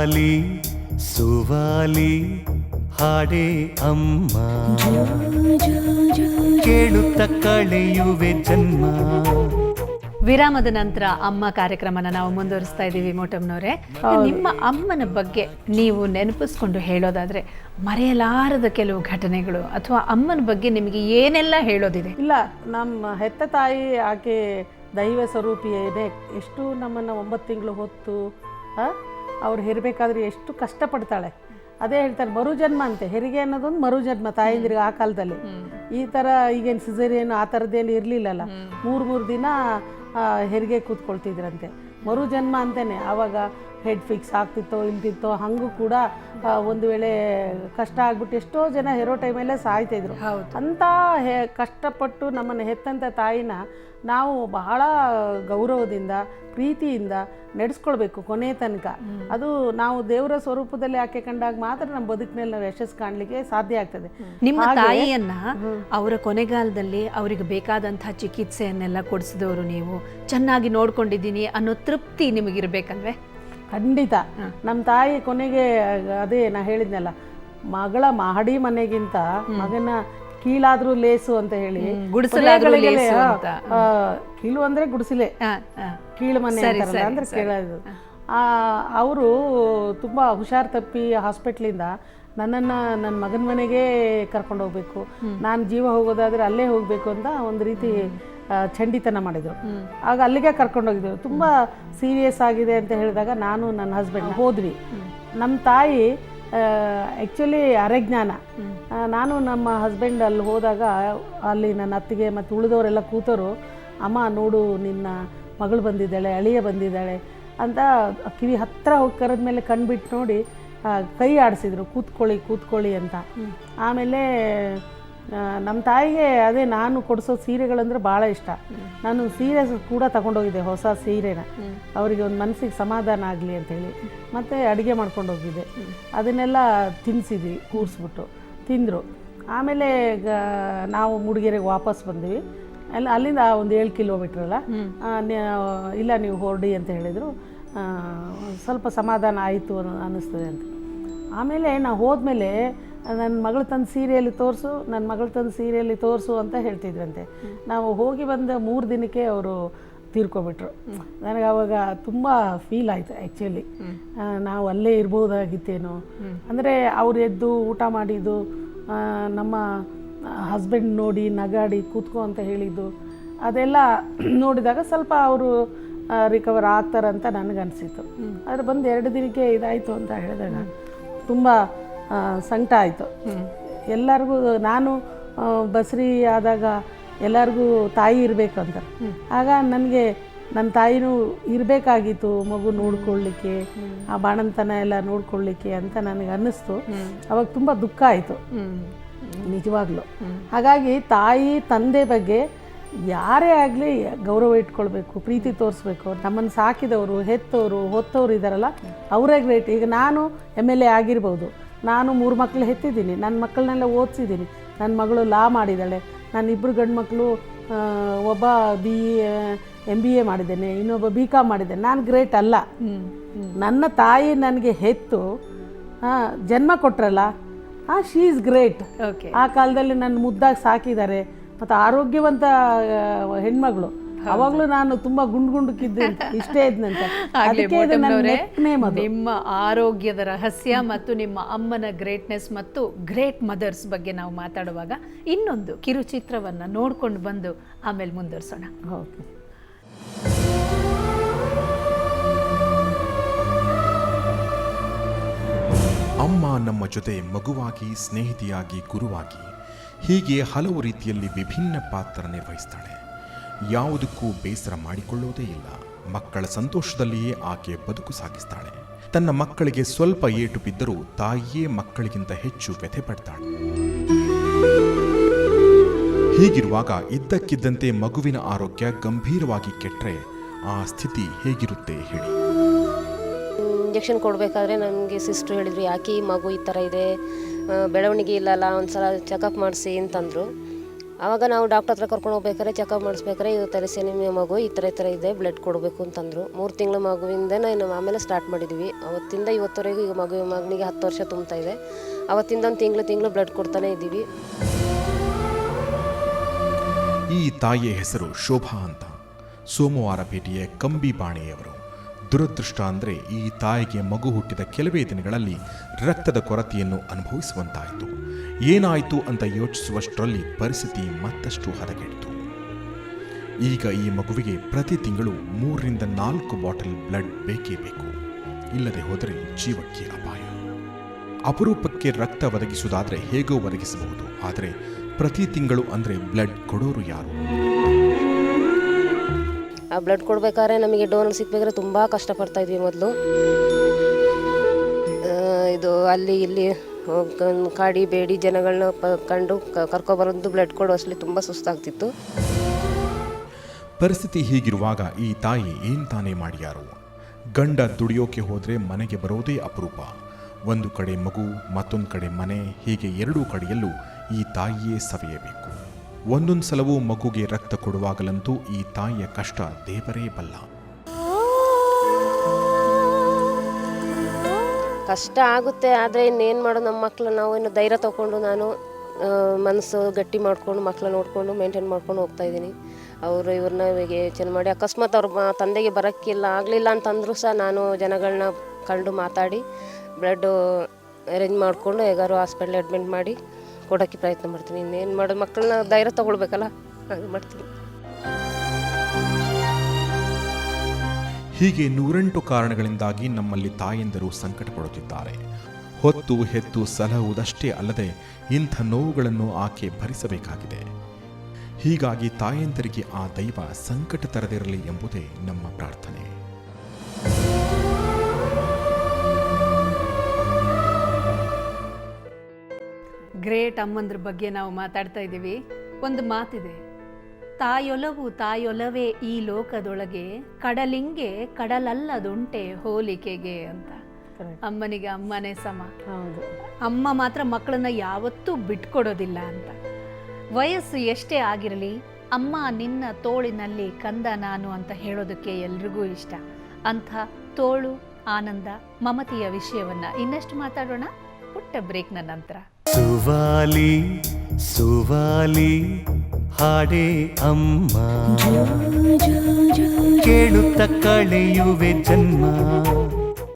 ವಾಲಿ ಸುವಾಲಿ ಹಾಡೇ ಅಮ್ಮ ಕೇಳುತ್ತ ಕಳೆಯುವೆ ಜನ್ಮ. ವಿರಾಮದ ನಂತರ ಅಮ್ಮ ಕಾರ್ಯಕ್ರಮನ ನಾವು ಮುಂದುವರಿಸ್ತಾ ಇದ್ದೀವಿ. ಮೋಟಮ್ನವರೇ, ನಿಮ್ಮ ಅಮ್ಮನ ಬಗ್ಗೆ ನೀವು ನೆನಪಿಸ್ಕೊಂಡು ಹೇಳೋದಾದ್ರೆ ಮರೆಯಲಾರದ ಕೆಲವು ಘಟನೆಗಳು ಅಥವಾ ಅಮ್ಮನ ಬಗ್ಗೆ ನಿಮಗೆ ಏನೆಲ್ಲ ಹೇಳೋದಿದೆ? ಇಲ್ಲ, ನಮ್ಮ ಹೆತ್ತ ತಾಯಿ ಆಕೆ ದೈವ ಸ್ವರೂಪಿಯೇ. ಎಷ್ಟು ನಮ್ಮನ್ನು 9 ತಿಂಗಳು ಹೊತ್ತು ಅವ್ರು ಹೆರಬೇಕಾದ್ರೆ ಎಷ್ಟು ಕಷ್ಟಪಡ್ತಾಳೆ. ಅದೇ ಹೇಳ್ತಾರೆ ಮರುಜನ್ಮ ಅಂತೆ. ಹೆರಿಗೆ ಅನ್ನೋದೊಂದು ಮರುಜನ್ಮ ತಾಯಂದಿರಿಗೆ ಆ ಕಾಲದಲ್ಲಿ. ಈ ಥರ ಈಗೇನು ಸಿಸೇರಿಯನ್ ಆ ಥರದ್ದೇನು ಇರಲಿಲ್ಲಲ್ಲ. 3 ದಿನ ಹೆರಿಗೆ ಕೂತ್ಕೊಳ್ತಿದ್ರಂತೆ. ಮರುಜನ್ಮ ಅಂತಲೇ. ಆವಾಗ ಹೆಡ್ ಫಿಕ್ಸ್ ಆಗ್ತಿತ್ತೋ ಇಲ್ತಿತ್ತೋ ಹಾಗೂ ಕೂಡ ಒಂದು ವೇಳೆ ಕಷ್ಟ ಆಗ್ಬಿಟ್ಟು ಎಷ್ಟೋ ಜನ ಹೆರೋ ಟೈಮಲ್ಲೇ ಸಾಯ್ತಿದ್ರು. ಅಂಥ ಕಷ್ಟಪಟ್ಟು ನಮ್ಮನ್ನು ಹೆತ್ತಂಥ ತಾಯಿನ ನಾವು ಬಹಳ ಗೌರವದಿಂದ ಪ್ರೀತಿಯಿಂದ ನಡೆಸ್ಕೊಳ್ಬೇಕು ಕೊನೆ ತನಕ. ಅದು ನಾವು ದೇವರ ಸ್ವರೂಪದಲ್ಲಿ ಆಕೆ ಕಂಡಾಗ ಮಾತ್ರ ನಮ್ಮ ಬದುಕಿನಲ್ಲಿ ನಾವು ಯಶಸ್ಸು ಕಾಣಲಿಕ್ಕೆ ಸಾಧ್ಯ ಆಗ್ತದೆ. ನಿಮ್ಮ ತಾಯಿಯನ್ನ ಅವರ ಕೊನೆಗಾಲದಲ್ಲಿ ಅವರಿಗೆ ಬೇಕಾದಂತಹ ಚಿಕಿತ್ಸೆಯನ್ನೆಲ್ಲ ಕೊಡಿಸಿದವರು ನೀವು, ಚೆನ್ನಾಗಿ ನೋಡ್ಕೊಂಡಿದ್ದೀನಿ ಅನ್ನೋ ತೃಪ್ತಿ ನಿಮಗಿರ್ಬೇಕಲ್ವೇ? ಖಂಡಿತ. ನಮ್ಮ ತಾಯಿ ಕೊನೆಗೆ ಅದೇ ನಾ ಹೇಳಿದ್ನಲ್ಲ, ಮಗಳ ಮಹಡಿ ಮನೆಗಿಂತ ಮಗನ ಕೀಳಾದ್ರೂ ಲೇಸು ಅಂತ ಹೇಳಿ, ಕೀಳು ಅಂದ್ರೆ ಗುಡಿಸಲೇ, ಕೀಳು ಮನೆ ಅಂತಾರಲ್ಲ, ಅಂದ್ರೆ ಕೇಳೋದು. ಅವರು ತುಂಬ ಹುಷಾರು ತಪ್ಪಿ ಹಾಸ್ಪಿಟ್ಲಿಂದ ನನ್ನನ್ನು ನನ್ನ ಮಗನ ಮನೆಗೆ ಕರ್ಕೊಂಡು ಹೋಗ್ಬೇಕು, ನಾನು ಜೀವ ಹೋಗೋದಾದ್ರೆ ಅಲ್ಲೇ ಹೋಗಬೇಕು ಅಂತ ಒಂದು ರೀತಿ ಚಂಡಿತನ ಮಾಡಿದರು. ಆಗ ಅಲ್ಲಿಗೆ ಕರ್ಕೊಂಡೋಗಿದ್ರು. ತುಂಬ ಸೀರಿಯಸ್ ಆಗಿದೆ ಅಂತ ಹೇಳಿದಾಗ ನಾನು ನನ್ನ ಹಸ್ಬೆಂಡ್ ಹೋದ್ವಿ. ನಮ್ಮ ತಾಯಿ ಆ್ಯಕ್ಚುಲಿ ಅರೆಜ್ಞಾನ. ನಾನು ನಮ್ಮ ಹಸ್ಬೆಂಡ್ ಅಲ್ಲಿ ಹೋದಾಗ ಅಲ್ಲಿ ನನ್ನ ಅತ್ತಿಗೆ ಮತ್ತು ಉಳಿದವರೆಲ್ಲ ಕೂತರು. ಅಮ್ಮ ನೋಡು, ನಿನ್ನ ಮಗಳು ಬಂದಿದ್ದಾಳೆ, ಅಳಿಯ ಬಂದಿದ್ದಾಳೆ ಅಂತ ಕಿವಿ ಹತ್ತಿರ ಹೋಗಿ ಕರೆದ್ಮೇಲೆ ಕಣ್ಬಿಟ್ಟು ನೋಡಿ ಕೈ ಆಡಿಸಿದ್ರು, ಕೂತ್ಕೊಳ್ಳಿ ಅಂತ. ಆಮೇಲೆ ನಮ್ಮ ತಾಯಿಗೆ ಅದೇ ನಾನು ಕೊಡಿಸೋ ಸೀರೆಗಳಂದ್ರೆ ಭಾಳ ಇಷ್ಟ. ನಾನು ಸೀರೆ ಕೂಡ ತಗೊಂಡೋಗಿದ್ದೆ, ಹೊಸ ಸೀರೆನ, ಅವರಿಗೆ ಒಂದು ಮನಸ್ಸಿಗೆ ಸಮಾಧಾನ ಆಗಲಿ ಅಂಥೇಳಿ. ಮತ್ತು ಅಡುಗೆ ಮಾಡ್ಕೊಂಡು ಹೋಗಿದ್ದೆ, ಅದನ್ನೆಲ್ಲ ತಿನ್ನಿಸಿದ್ವಿ, ಕೂರಿಸ್ಬಿಟ್ಟು ತಿಂದರು. ಆಮೇಲೆ ನಾವು ಮೂಡಿಗೆರೆಗೆ ವಾಪಸ್ ಬಂದ್ವಿ. ಅಲ್ಲಿಂದ ಒಂದು 7 ಕಿಲೋಮೀಟ್ರ್ ಅಲ್ಲ, ಇಲ್ಲ ನೀವು ಹೊರಡಿ ಅಂತ ಹೇಳಿದರು. ಸ್ವಲ್ಪ ಸಮಾಧಾನ ಆಯಿತು ಅನ್ನಿಸ್ತದೆ ಅಂತ. ಆಮೇಲೆ ನಾವು ಹೋದ್ಮೇಲೆ ನನ್ನ ಮಗಳು ತಂದು ಸೀರೆಯಲ್ಲಿ ತೋರಿಸು ಅಂತ ಹೇಳ್ತಿದ್ರಂತೆ. ನಾವು ಹೋಗಿ ಬಂದ 3 ದಿನಕ್ಕೆ ಅವರು ತೀರ್ಕೊಬಿಟ್ರು. ನನಗೆ ಆವಾಗ ತುಂಬ ಫೀಲ್ ಆಯಿತು. ಆ್ಯಕ್ಚುಲಿ ನಾವು ಅಲ್ಲೇ ಇರ್ಬೋದಾಗಿತ್ತೇನೋ. ಅಂದರೆ ಅವ್ರು ಎದ್ದು ಊಟ ಮಾಡಿದ್ದು, ನಮ್ಮ ಹಸ್ಬೆಂಡ್ ನೋಡಿ ನಗಾಡಿ ಕೂತ್ಕೋ ಅಂತ ಹೇಳಿದ್ದು, ಅದೆಲ್ಲ ನೋಡಿದಾಗ ಸ್ವಲ್ಪ ಅವರು ರಿಕವರ್ ಆಗ್ತಾರಂತ ನನಗನ್ಸಿತ್ತು. ಆದರೆ ಬಂದು 2 ದಿನಕ್ಕೆ ಇದಾಯಿತು ಅಂತ ಹೇಳಿದಾಗ ತುಂಬ ಸಂಕಟ ಆಯಿತು ಎಲ್ಲರಿಗೂ. ನಾನು ಬಸ್ರಿ ಆದಾಗ ಎಲ್ಲರಿಗೂ ತಾಯಿ ಇರಬೇಕು ಅಂತ, ಆಗ ನನಗೆ ನನ್ನ ತಾಯಿನೂ ಇರಬೇಕಾಗಿತ್ತು ಮಗು ನೋಡ್ಕೊಳ್ಳಿಕ್ಕೆ, ಆ ಬಾಣಂತನ ಎಲ್ಲ ನೋಡ್ಕೊಳ್ಳಿಕ್ಕೆ ಅಂತ ನನಗೆ ಅನ್ನಿಸ್ತು. ಅವಾಗ ತುಂಬ ದುಃಖ ಆಯಿತು ನಿಜವಾಗ್ಲೂ. ಹಾಗಾಗಿ ತಾಯಿ ತಂದೆ ಬಗ್ಗೆ ಯಾರೇ ಆಗಲಿ ಗೌರವ ಇಟ್ಕೊಳ್ಬೇಕು, ಪ್ರೀತಿ ತೋರಿಸ್ಬೇಕು. ನಮ್ಮನ್ನು ಸಾಕಿದವರು, ಹೆತ್ತವರು, ಹೊತ್ತವರು ಇದ್ದಾರಲ್ಲ, ಅವರೇ ಗ್ರೇಟ್. ಈಗ ನಾನು MLA ಆಗಿರ್ಬೋದು, ನಾನು 3 ಮಕ್ಕಳು ಹೆತ್ತಿದ್ದೀನಿ, ನನ್ನ ಮಕ್ಕಳನ್ನೆಲ್ಲ ಓದಿಸಿದ್ದೀನಿ. ನನ್ನ ಮಗಳು ಲಾ ಮಾಡಿದ್ದಾಳೆ, ನಾನು 2 ಗಂಡು ಮಕ್ಕಳು, ಒಬ್ಬ MBA ಮಾಡಿದ್ದೇನೆ, ಇನ್ನೊಬ್ಬ BCom ಮಾಡಿದ್ದೇನೆ. ನಾನು ಗ್ರೇಟ್ ಅಲ್ಲ. ನನ್ನ ತಾಯಿ ನನಗೆ ಹೆತ್ತು ಜನ್ಮ ಕೊಟ್ರಲ್ಲ, ಶೀ ಈಸ್ ಗ್ರೇಟ್. ಆ ಕಾಲದಲ್ಲಿ ನನ್ನ ಮುದ್ದಾಗಿ ಸಾಕಿದ್ದಾರೆ. ಮತ್ತು ಆರೋಗ್ಯವಂತ ಹೆಣ್ಮಗಳು. ಅವಾಗಲೂ ನಾನು ತುಂಬ ಗುಂಡ್ಕಿದ್ದೆ, ಇಷ್ಟೇ ಇದ್ನಂತೆ. ನಿಮ್ಮ ಆರೋಗ್ಯದ ರಹಸ್ಯ ಮತ್ತು ನಿಮ್ಮ ಅಮ್ಮನ ಗ್ರೇಟ್ನೆಸ್ ಮತ್ತು ಗ್ರೇಟ್ ಮದರ್ಸ್ ಬಗ್ಗೆ ನಾವು ಮಾತಾಡುವಾಗ ಇನ್ನೊಂದು ಕಿರುಚಿತ್ರವನ್ನು ನೋಡ್ಕೊಂಡು ಬಂದು ಆಮೇಲೆ ಮುಂದುವರ್ಸೋಣ. ಓಕೆ. ಅಮ್ಮ ನಮ್ಮ ಜೊತೆ ಮಗುವಾಗಿ, ಸ್ನೇಹಿತಿಯಾಗಿ, ಗುರುವಾಗಿ, ಹೀಗೆ ಹಲವು ರೀತಿಯಲ್ಲಿ ವಿಭಿನ್ನ ಪಾತ್ರ ನಿರ್ವಹಿಸ್ತಾಳೆ. ಯಾವುದಕ್ಕೂ ಬೇಸರ ಮಾಡಿಕೊಳ್ಳೋದೇ ಇಲ್ಲ. ಮಕ್ಕಳ ಸಂತೋಷದಲ್ಲಿಯೇ ಆಕೆ ಬದುಕು ಸಾಗಿಸ್ತಾಳೆ. ತನ್ನ ಮಕ್ಕಳಿಗೆ ಸ್ವಲ್ಪ ಏಟು ಬಿದ್ದರೂ ತಾಯಿಯೇ ಮಕ್ಕಳಿಗಿಂತ ಹೆಚ್ಚು ವ್ಯಥೆ ಪಡ್ತಾಳೆ. ಹೀಗಿರುವಾಗ ಇದ್ದಕ್ಕಿದ್ದಂತೆ ಮಗುವಿನ ಆರೋಗ್ಯ ಗಂಭೀರವಾಗಿ ಕೆಟ್ಟರೆ ಆ ಸ್ಥಿತಿ ಹೇಗಿರುತ್ತೆ ಹೇಳಿ? ಇಂಜೆಕ್ಷನ್ ಕೊಡಬೇಕಾದ್ರೆ ನನಗೆ ಸಿಸ್ಟ್ರು ಹೇಳಿದ್ರು, ಯಾಕೆ ಈ ಮಗು ಈ ಥರ ಇದೆ, ಬೆಳವಣಿಗೆ ಇಲ್ಲಲ್ಲ, ಒಂದು ಸಲ ಚೆಕಪ್ ಮಾಡಿಸಿ ಅಂತಂದರು. ಆವಾಗ ನಾವು ಡಾಕ್ಟರ್ ಹತ್ರ ಕರ್ಕೊಂಡು ಹೋಗ್ಬೇಕಾದ್ರೆ ಚೆಕಪ್ ಮಾಡಿಸ್ಬೇಕಾದ್ರೆ ಇದು ಥೆಲಸೆಮಿಯಾ ಮಗು ಈ ಥರ ಇದೆ, ಬ್ಲಡ್ ಕೊಡಬೇಕು ಅಂತಂದರು. 3 ತಿಂಗಳ ಮಗುವಿಂದ ನಾವು ಆಮೇಲೆ ಸ್ಟಾರ್ಟ್ ಮಾಡಿದ್ವಿ. ಅವತ್ತಿಂದ ಇವತ್ತವರೆಗೂ ಈಗ ಮಗನಿಗೆ 10 ವರ್ಷ ತುಂಬ್ತಾ ಇದೆ. ಅವತ್ತಿಂದ ಒಂದು ತಿಂಗಳು ಬ್ಲಡ್ ಕೊಡ್ತಾನೆ ಇದ್ದೀವಿ. ಈ ತಾಯಿಯ ಹೆಸರು ಶೋಭಾ ಅಂತ. ಸೋಮವಾರಪೇಟೆಯ ಕಂಬಿಬಾಣೆಯವರು. ದುರದೃಷ್ಟ ಅಂದರೆ ಈ ತಾಯಿಗೆ ಮಗು ಹುಟ್ಟಿದ ಕೆಲವೇ ದಿನಗಳಲ್ಲಿ ರಕ್ತದ ಕೊರತೆಯನ್ನು ಅನುಭವಿಸುವಂತಾಯಿತು. ಏನಾಯಿತು ಅಂತ ಯೋಚಿಸುವಷ್ಟರಲ್ಲಿ ಪರಿಸ್ಥಿತಿ ಮತ್ತಷ್ಟು ಹದಗೆಟ್ಟಿತು. ಈಗ ಈ ಮಗುವಿಗೆ ಪ್ರತಿ ತಿಂಗಳು 3 ರಿಂದ 4 ಬಾಟಲ್ ಬ್ಲಡ್ ಬೇಕೇ ಬೇಕು. ಇಲ್ಲದೆ ಹೋದರೆ ಜೀವಕ್ಕೆ ಅಪಾಯ. ಅಪರೂಪಕ್ಕೆ ರಕ್ತ ಒದಗಿಸುವುದಾದರೆ ಹೇಗೋ ಒದಗಿಸಬಹುದು, ಆದರೆ ಪ್ರತಿ ತಿಂಗಳು ಅಂದರೆ ಬ್ಲಡ್ ಕೊಡೋರು ಯಾರು? ಆ ಬ್ಲಡ್ ಕೊಡಬೇಕಾದ್ರೆ ನಮಗೆ ಡೋನರ್ ಸಿಕ್ಬೇಕಾದ್ರೆ ತುಂಬ ಕಷ್ಟಪಡ್ತಾ ಇದ್ವಿ ಮೊದಲು. ಇದು ಅಲ್ಲಿ ಇಲ್ಲಿ ಕಾಡಿ ಬೇಡಿ ಜನಗಳನ್ನ ಕಂಡು ಕರ್ಕೊಬರೋದು ಬ್ಲಡ್ ಕೊಡುವಷ್ಟರಲ್ಲಿ ತುಂಬ ಸುಸ್ತಾಗ್ತಿತ್ತು. ಪರಿಸ್ಥಿತಿ ಹೀಗಿರುವಾಗ ಈ ತಾಯಿ ಏನು ತಾನೇ ಮಾಡ್ಯಾರು? ಗಂಡ ದುಡಿಯೋಕೆ ಹೋದರೆ ಮನೆಗೆ ಬರೋದೇ ಅಪರೂಪ. ಒಂದು ಕಡೆ ಮಗು, ಮತ್ತೊಂದು ಕಡೆ ಮನೆ, ಹೀಗೆ 2 ಕಡೆಯಲ್ಲೂ ಈ ತಾಯಿಯೇ ಸವೆಯಬೇಕು. ಒಂದೊಂದು ಸಲವೂ ಮಗುಗೆ ರಕ್ತ ಕೊಡುವಾಗಲಂತೂ ಈ ತಾಯಿಯ ಕಷ್ಟ ದೇವರೇ ಬಲ್ಲ. ಕಷ್ಟ ಆಗುತ್ತೆ, ಆದರೆ ಇನ್ನೇನು ಮಾಡೋದು, ನಮ್ಮ ಮಕ್ಕಳು ನಾವು ಇನ್ನು ಧೈರ್ಯ ತೊಗೊಂಡು ನಾನು ಮನಸ್ಸು ಗಟ್ಟಿ ಮಾಡಿಕೊಂಡು ಮಕ್ಕಳು ನೋಡಿಕೊಂಡು ಮೇಂಟೈನ್ ಮಾಡ್ಕೊಂಡು ಹೋಗ್ತಾಯಿದ್ದೀನಿ. ಅವರು ಇವ್ರನ್ನ ಯೋಚನೆ ಮಾಡಿ ಅಕಸ್ಮಾತ್ ಅವ್ರ ತಂದೆಗೆ ಆಗಲಿಲ್ಲ ಅಂತಂದರೂ ಸಹ ನಾನು ಜನಗಳನ್ನ ಕಂಡು ಮಾತಾಡಿ ಬ್ಲಡ್ ಅರೇಂಜ್ ಮಾಡಿಕೊಂಡು ಹೇಗಾರು ಹಾಸ್ಪಿಟ್ಲ್ ಅಡ್ಮಿಟ್ ಮಾಡಿ ಕೊಡೋಕ್ಕೆ ಪ್ರಯತ್ನ ಮಾಡ್ತೀನಿ. ಇನ್ನೇನು ಮಾಡೋದು, ಮಕ್ಕಳನ್ನ ಧೈರ್ಯ ತೊಗೊಳ್ಬೇಕಲ್ಲ, ಹಾಗೆ ಮಾಡ್ತೀನಿ. ಹೀಗೆ 108 ಕಾರಣಗಳಿಂದಾಗಿ ನಮ್ಮಲ್ಲಿ ತಾಯಂದಿರು ಸಂಕಟ ಪಡುತ್ತಿದ್ದಾರೆ. ಹೊತ್ತು ಹೆತ್ತು ಸಲಹುವುದಷ್ಟೇ ಅಲ್ಲದೆ ಇಂಥ ನೋವುಗಳನ್ನು ಆಕೆ ಭರಿಸಬೇಕಾಗಿದೆ. ಹೀಗಾಗಿ ತಾಯಂದಿರಿಗೆ ಆ ದೈವ ಸಂಕಟ ತರದಿರಲಿ ಎಂಬುದೇ ನಮ್ಮ ಪ್ರಾರ್ಥನೆ. ಗ್ರೇಟ್ ಅಮ್ಮಂದ್ರ ಬಗ್ಗೆ ನಾವು ಮಾತಾಡ್ತಾ ಇದ್ದೀವಿ. ಒಂದು ಮಾತಿದೆ, ತಾಯೊಲವೇ ಈ ಲೋಕದೊಳಗೆ, ಕಡಲಿಂಗೆ ಕಡಲಲ್ಲದುಂಟೆ ಹೋಲಿಕೆಗೆ ಅಂತ. ಅಮ್ಮನಿಗೆ ಅಮ್ಮನೇ ಸಮ. ಅಮ್ಮ ಮಾತ್ರ ಮಕ್ಕಳನ್ನ ಯಾವತ್ತೂ ಬಿಟ್ಕೊಡೋದಿಲ್ಲ ಅಂತ. ವಯಸ್ಸು ಎಷ್ಟೇ ಆಗಿರಲಿ, ಅಮ್ಮ ನಿನ್ನ ತೋಳಿನಲ್ಲಿ ಕಂದ ನಾನು ಅಂತ ಹೇಳೋದಕ್ಕೆ ಎಲ್ರಿಗೂ ಇಷ್ಟ. ಅಂಥ ತೋಳು, ಆನಂದ, ಮಮತೆಯ ವಿಷಯವನ್ನ ಇನ್ನಷ್ಟು ಮಾತಾಡೋಣ ಪುಟ್ಟ ಬ್ರೇಕ್ನ ನಂತರ. ಸುವಾಲಿ ಸುವಾಲಿ ಹಾಡೇ ಅಮ್ಮ, ಕೇಳುತ್ತ ಕಳೆಯುವೆ ಜನ್ಮ.